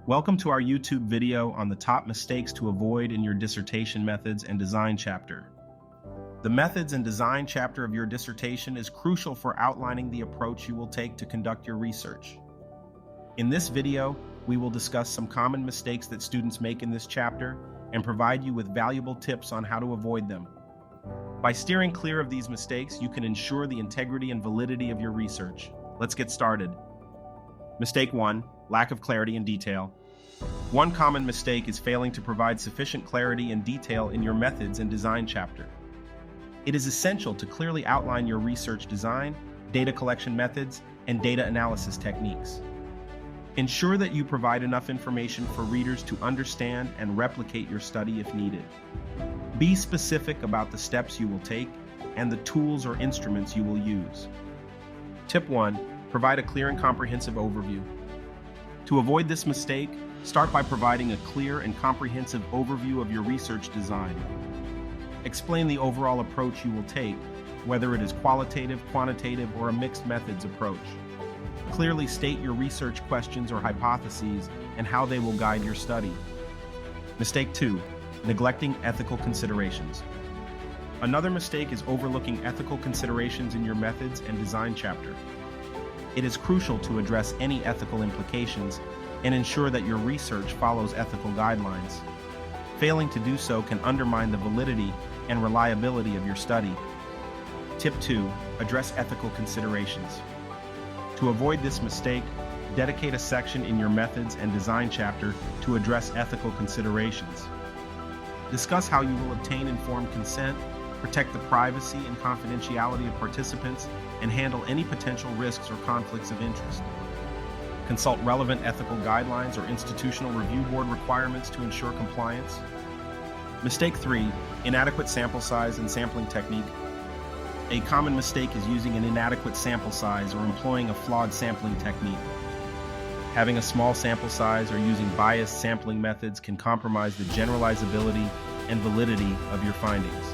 Welcome to our YouTube video on the top mistakes to avoid in your dissertation methods and design chapter. The methods and design chapter of your dissertation is crucial for outlining the approach you will take to conduct your research. In this video, we will discuss some common mistakes that students make in this chapter and provide you with valuable tips on how to avoid them. By steering clear of these mistakes, you can ensure the integrity and validity of your research. Let's get started. Mistake 1. Lack of clarity and detail. One common mistake is failing to provide sufficient clarity and detail in your methods and design chapter. It is essential to clearly outline your research design, data collection methods, and data analysis techniques. Ensure that you provide enough information for readers to understand and replicate your study if needed. Be specific about the steps you will take and the tools or instruments you will use. Tip 1. Provide a clear and comprehensive overview. To avoid this mistake, start by providing a clear and comprehensive overview of your research design. Explain the overall approach you will take, whether it is qualitative, quantitative, or a mixed methods approach. Clearly state your research questions or hypotheses and how they will guide your study. Mistake 2. Neglecting ethical considerations. Another mistake is overlooking ethical considerations in your methods and design chapter. It is crucial to address any ethical implications and ensure that your research follows ethical guidelines. Failing to do so can undermine the validity and reliability of your study. Tip 2. Address ethical considerations. To avoid this mistake, dedicate a section in your methods and design chapter to address ethical considerations. Discuss how you will obtain informed consent, protect the privacy and confidentiality of participants, and handle any potential risks or conflicts of interest. Consult relevant ethical guidelines or institutional review board requirements to ensure compliance. Mistake 3. Inadequate sample size and sampling technique. A common mistake is using an inadequate sample size or employing a flawed sampling technique. Having a small sample size or using biased sampling methods can compromise the generalizability and validity of your findings.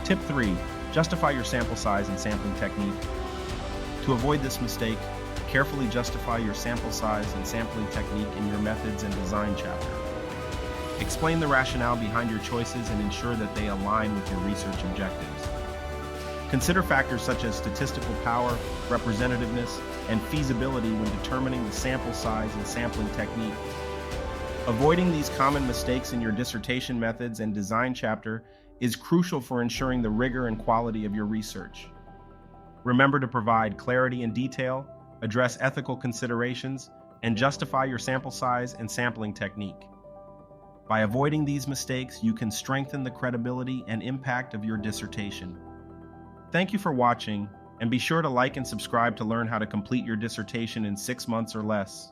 Tip 3. Justify your sample size and sampling technique. To avoid this mistake, carefully justify your sample size and sampling technique in your methods and design chapter. Explain the rationale behind your choices and ensure that they align with your research objectives. Consider factors such as statistical power, representativeness, and feasibility when determining the sample size and sampling technique. Avoiding these common mistakes in your dissertation methods and design chapter is crucial for ensuring the rigor and quality of your research. Remember to provide clarity and detail, address ethical considerations, and justify your sample size and sampling technique. By avoiding these mistakes, you can strengthen the credibility and impact of your dissertation. Thank you for watching, and be sure to like and subscribe to learn how to complete your dissertation in 6 months or less.